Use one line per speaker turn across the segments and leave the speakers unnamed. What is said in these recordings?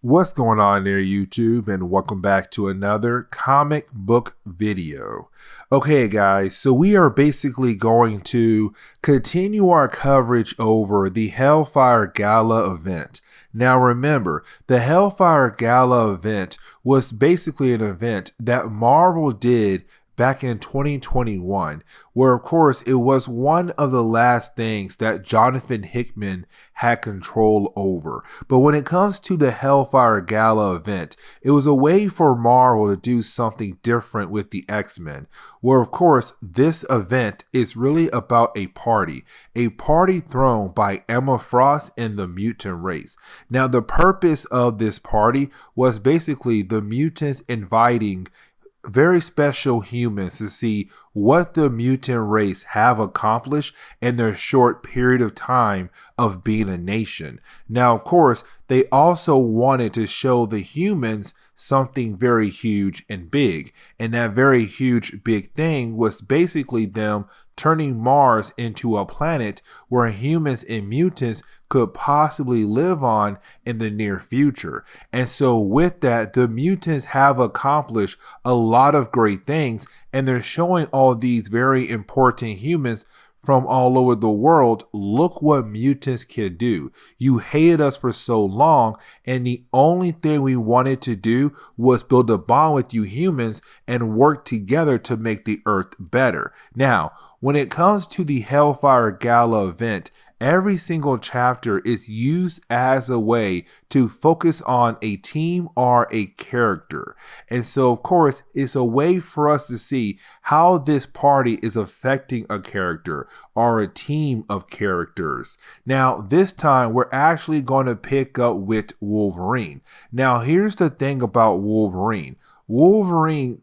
What's going on there, YouTube, and welcome back to another comic book video. Okay, guys, so we are basically going to continue our coverage over the Hellfire Gala Event. Now remember, the Hellfire Gala Event was basically an event that Marvel did back in 2021, where of course it was one of the last things that Jonathan Hickman had control over. But when it comes to the Hellfire Gala event, it was a way for Marvel to do something different with the X-Men, where of course this event is really about a party thrown by Emma Frost and the mutant race. Now the purpose of this party was basically the mutants inviting very special humans to see what the mutant race have accomplished in their short period of time of being a nation. Now, of course, they also wanted to show the humans something very huge and big. And that very huge big thing was basically them turning Mars into a planet where humans and mutants could possibly live on in the near future. And so with that, the mutants have accomplished a lot of great things, and they're showing all these very important humans from all over the world, look what mutants can do. You hated us for so long, and the only thing we wanted to do was build a bond with you humans and work together to make the Earth better. Now, when it comes to the Hellfire Gala event, every single chapter is used as a way to focus on a team or a character. And so, of course, it's a way for us to see how this party is affecting a character or a team of characters. Now, this time, we're actually going to pick up with Wolverine. Now, here's the thing about Wolverine. Wolverine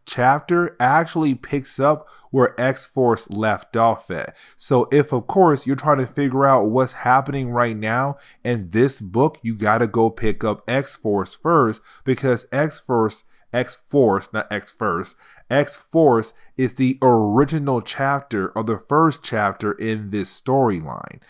chapter actually picks up where X-Force left off at. So if, of course, you're trying to figure out what's happening right now in this book, you got to go pick up X-Force first, because X-Force is the original chapter or the first chapter in this storyline.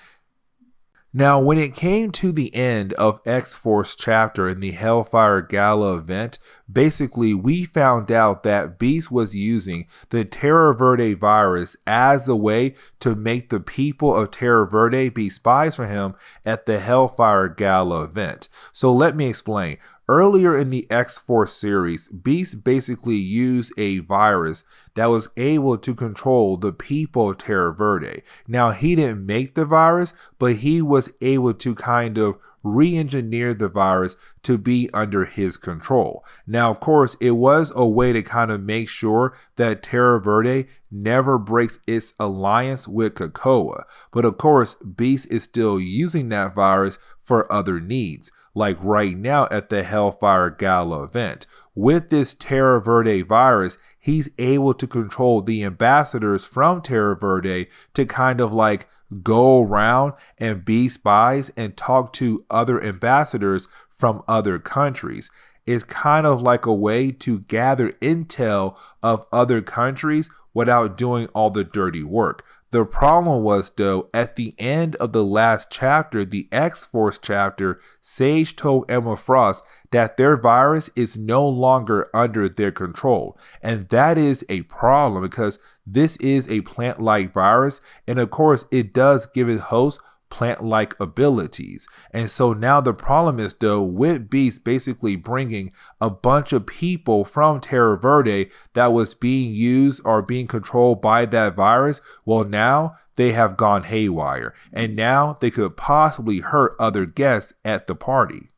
Now, when it came to the end of X-Force chapter in the Hellfire Gala event, basically we found out that Beast was using the Terra Verde virus as a way to make the people of Terra Verde be spies for him at the Hellfire Gala event. So let me explain. Earlier in the X-Force series, Beast basically used a virus that was able to control the people of Terra Verde. Now, he didn't make the virus, but he was able to kind of re-engineer the virus to be under his control. Now, of course, it was a way to kind of make sure that Terra Verde never breaks its alliance with COPPA. But of course, Beast is still using that virus for other needs, like right now at the Hellfire Gala event. With this Terra Verde virus, he's able to control the ambassadors from Terra Verde to kind of like go around and be spies and talk to other ambassadors from other countries. It's kind of like a way to gather intel of other countries without doing all the dirty work. The problem was, though, at the end of the last chapter, the X-Force chapter, Sage told Emma Frost that their virus is no longer under their control. And that is a problem, because this is a plant-like virus, and of course it does give its host plant-like abilities. And so now the problem is, though, with Beast basically bringing a bunch of people from Terra Verde that was being used or being controlled by that virus, well, now they have gone haywire, and now they could possibly hurt other guests at the party.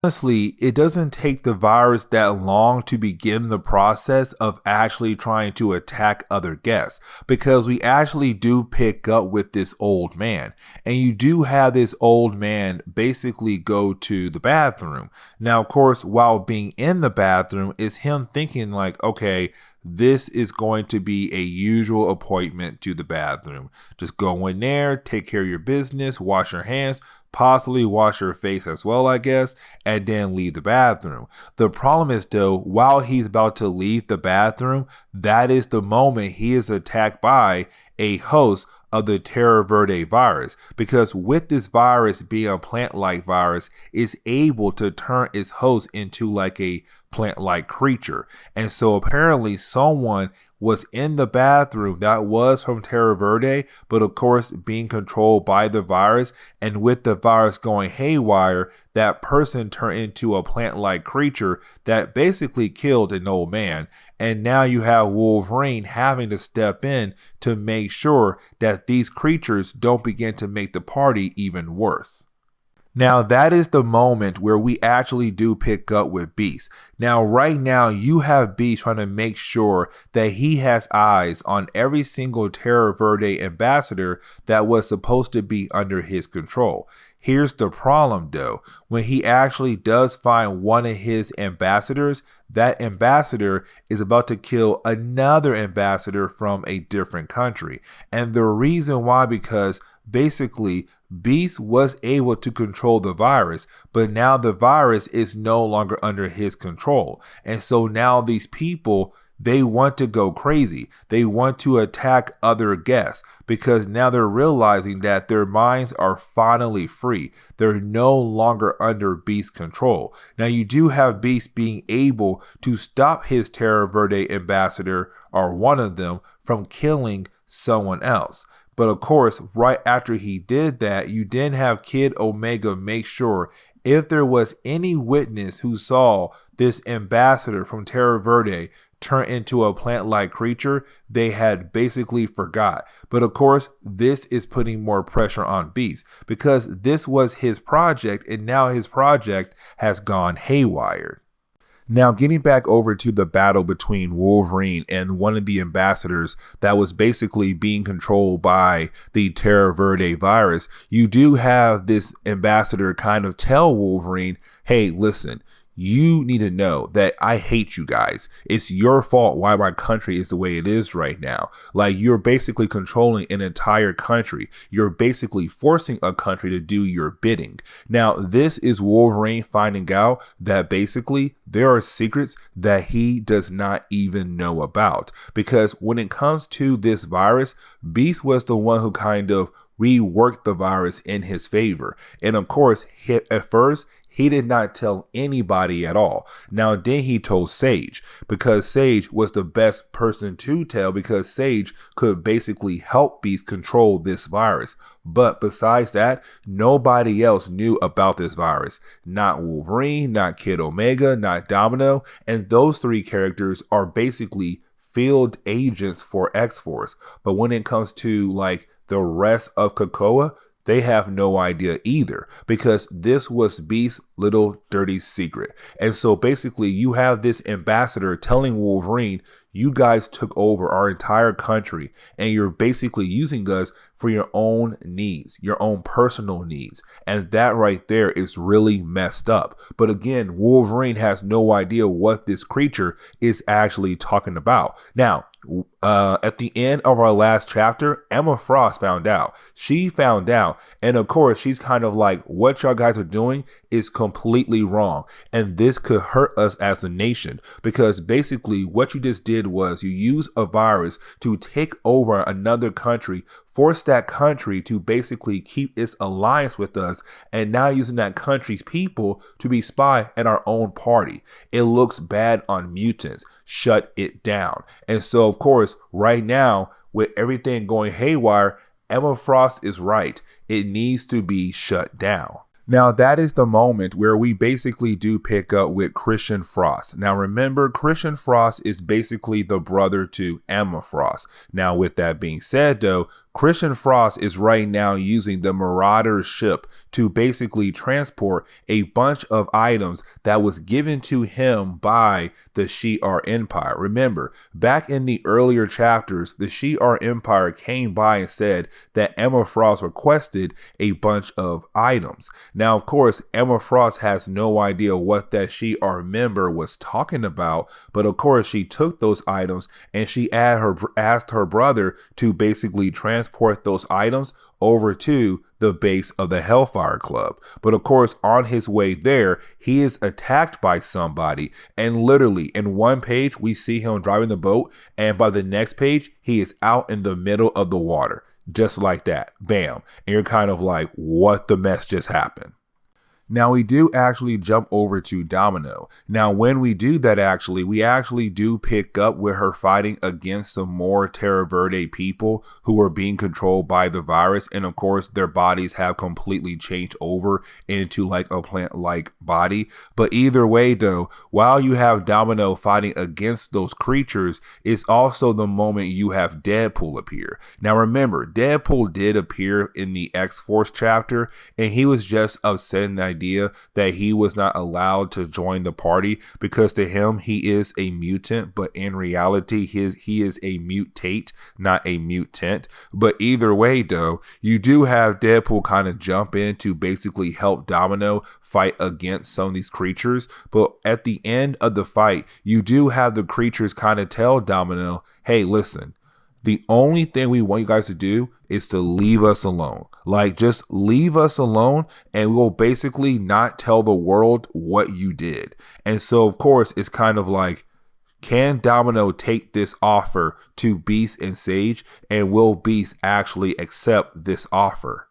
Honestly, it doesn't take the virus that long to begin the process of actually trying to attack other guests, because we actually do pick up with this old man, and you do have this old man basically go to the bathroom. Now, of course, while being in the bathroom is him thinking like, okay, this is going to be a usual appointment to the bathroom. Just go in there, take care of your business, wash your hands, possibly wash your face as well, I guess, and then leave the bathroom. The problem is, though, while he's about to leave the bathroom, that is the moment he is attacked by a host of the Terra Verde virus, because with this virus being a plant-like virus, it's able to turn its host into like a plant-like creature. And so apparently someone was in the bathroom that was from Terra Verde, but of course being controlled by the virus, and with the virus going haywire, that person turned into a plant-like creature that basically killed an old man. And now you have Wolverine having to step in to make sure that these creatures don't begin to make the party even worse. Now that is the moment where we actually do pick up with Beast. Now right now you have Beast trying to make sure that he has eyes on every single Terra Verde ambassador that was supposed to be under his control. Here's the problem though, when he actually does find one of his ambassadors, that ambassador is about to kill another ambassador from a different country. And the reason why, because basically Beast was able to control the virus, but now the virus is no longer under his control. And so now these people, they want to go crazy. They want to attack other guests because now they're realizing that their minds are finally free. They're no longer under Beast's control. Now you do have Beast being able to stop his Terra Verde ambassador, or one of them, from killing someone else. But of course, right after he did that, you then have Kid Omega make sure if there was any witness who saw this ambassador from Terra Verde turn into a plant-like creature, they had basically forgot. But of course, this is putting more pressure on Beast because this was his project, and now his project has gone haywire. Now, getting back over to the battle between Wolverine and one of the ambassadors that was basically being controlled by the Terra Verde virus, you do have this ambassador kind of tell Wolverine, hey, listen, you need to know that I hate you guys. It's your fault why my country is the way it is right now. Like, you're basically controlling an entire country. You're basically forcing a country to do your bidding. Now, this is Wolverine finding out that basically there are secrets that he does not even know about. Because when it comes to this virus, Beast was the one who kind of reworked the virus in his favor. And of course, at first, he did not tell anybody at all. Now, then he told Sage, because Sage was the best person to tell, because Sage could basically help Beast control this virus. But besides that, nobody else knew about this virus. Not Wolverine, not Kid Omega, not Domino. And those three characters are basically field agents for X-Force. But when it comes to like the rest of COPPA, they have no idea either, because this was Beast's little dirty secret. And so basically you have this ambassador telling Wolverine, you guys took over our entire country and you're basically using us for your own needs, your own personal needs. And that right there is really messed up. But again, Wolverine has no idea what this creature is actually talking about. Now, at the end of our last chapter, Emma Frost found out. She found out. And of course, she's kind of like, what y'all guys are doing is completely wrong. And this could hurt us as a nation, because basically what you just did was you used a virus to take over another country, force that country to basically keep its alliance with us, and now using that country's people to be spy at our own party. It looks bad on mutants. Shut it down. And so, of course, right now, with everything going haywire, Emma Frost is right. It needs to be shut down. Now, that is the moment where we basically do pick up with Christian Frost. Now, remember, Christian Frost is basically the brother to Emma Frost. Now, with that being said, though, Christian Frost is right now using the Marauder ship to basically transport a bunch of items that was given to him by the Shi'ar Empire. Remember, back in the earlier chapters, the Shi'ar Empire came by and said that Emma Frost requested a bunch of items. Now, of course, Emma Frost has no idea what that Shi'ar member was talking about, but of course, she took those items and she asked her brother to basically transport transport those items over to the base of the Hellfire Club. But of course, on his way there, he is attacked by somebody. And literally in one page, we see him driving the boat. And by the next page, he is out in the middle of the water. Just like that. Bam. And you're kind of like, what the mess just happened? Now we do actually jump over to Domino. Now when we do that, we actually do pick up with her fighting against some more Terra Verde people who are being controlled by the virus. And of course their bodies have completely changed over into like a plant-like body. But either way though, while you have Domino fighting against those creatures, it's also the moment you have Deadpool appear. Now remember, Deadpool did appear in the X-Force chapter and he was just upset in the idea that he was not allowed to join the party because to him he is a mutant, but in reality he is a mutate, not a mutant. But either way though, you do have Deadpool kind of jump in to basically help Domino fight against some of these creatures. But at the end of the fight, you do have the creatures kind of tell Domino, hey, listen, the only thing we want you guys to do is to leave us alone. Like, just leave us alone and we'll basically not tell the world what you did. And so, of course, it's kind of like, can Domino take this offer to Beast and Sage? And will Beast actually accept this offer?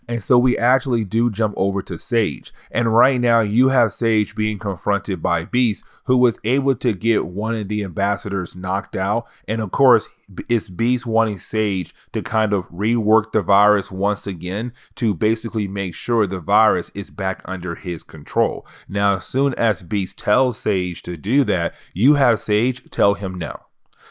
And so we actually do jump over to Sage. And right now you have Sage being confronted by Beast, who was able to get one of the ambassadors knocked out. And of course, it's Beast wanting Sage to kind of rework the virus once again to basically make sure the virus is back under his control. Now, as soon as Beast tells Sage to do that, you have Sage tell him no.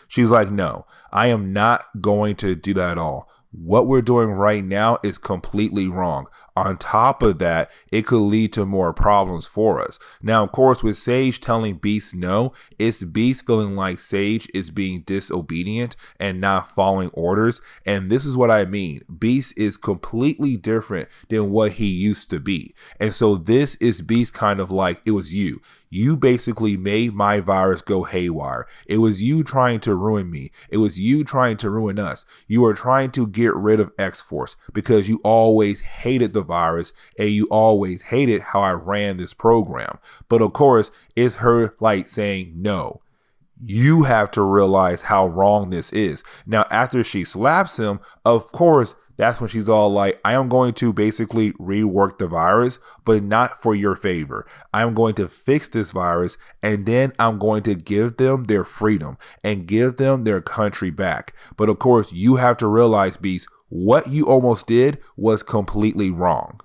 She's like, no, I am not going to do that at all. What we're doing right now is completely wrong. On top of that, it could lead to more problems for us. Now, of course, with Sage telling Beast no, it's Beast feeling like Sage is being disobedient and not following orders. And this is what I mean. Beast is completely different than what he used to be. And so this is Beast kind of like, it was you. You basically made my virus go haywire. It was you trying to ruin me. It was you trying to ruin us. You were trying to get rid of X-Force because you always hated the virus and you always hated how I ran this program. But of course, it's her like saying, no, you have to realize how wrong this is. Now, after she slaps him, of course, that's when she's all like, I am going to basically rework the virus, but not for your favor. I'm going to fix this virus and then I'm going to give them their freedom and give them their country back. But of course, you have to realize, Beast, what you almost did was completely wrong.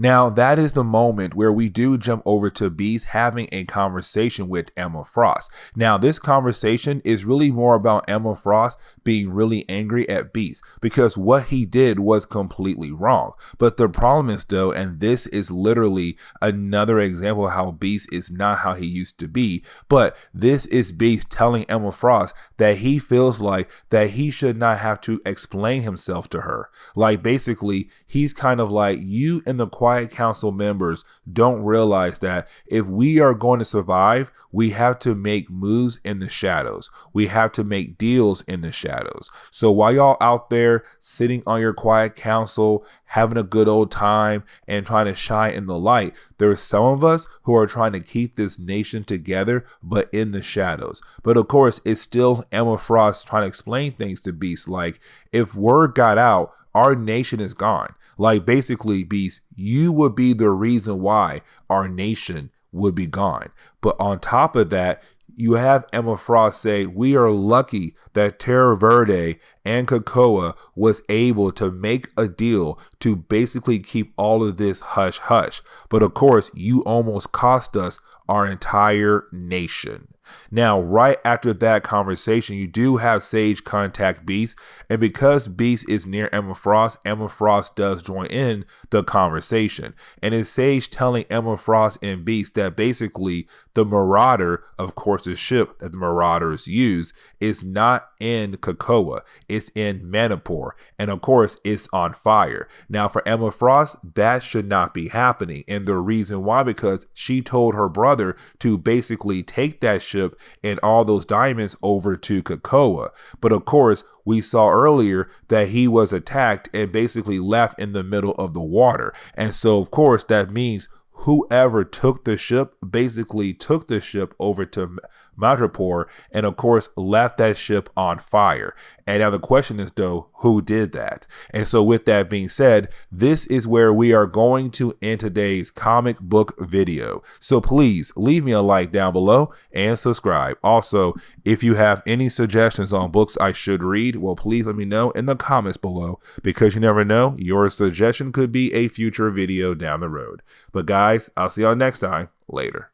Now, that is the moment where we do jump over to Beast having a conversation with Emma Frost. Now, this conversation is really more about Emma Frost being really angry at Beast because what he did was completely wrong. But the problem is though, and this is literally another example of how Beast is not how he used to be, but this is Beast telling Emma Frost that he feels like that he should not have to explain himself to her. Like basically, he's kind of like, you and the Quiet Council members don't realize that if we are going to survive, we have to make moves in the shadows. We have to make deals in the shadows. So while y'all out there sitting on your Quiet Council, having a good old time and trying to shine in the light, there's some of us who are trying to keep this nation together, but in the shadows. But of course, it's still Emma Frost trying to explain things to Beast. Like, if word got out, our nation is gone. Like basically, Beast, you would be the reason why our nation would be gone. But on top of that, you have Emma Frost say, we are lucky that Terra Verde and COPPA was able to make a deal to basically keep all of this hush hush. But of course, you almost cost us our entire nation. Now, right after that conversation, you do have Sage contact Beast, and because Beast is near Emma Frost does join in the conversation. And it's Sage telling Emma Frost and Beast that basically the Marauder, of course, the ship that the Marauders use is not in Krakoa. It's in Manipur. And of course, it's on fire. Now, for Emma Frost, that should not be happening. And the reason why, because she told her brother to basically take that ship and all those diamonds over to Krakoa. But of course, we saw earlier that he was attacked and basically left in the middle of the water. And so, of course, that means whoever took the ship basically took the ship over to Madripoor and of course left that ship on fire. And now the question is, though, who did that? And so with that being said, this is where we are going to end today's comic book video. So please leave me a like down below and subscribe. Also, if you have any suggestions on books I should read, well, please let me know in the comments below, because you never know, your suggestion could be a future video down the road. But guys, I'll see y'all next time. Later.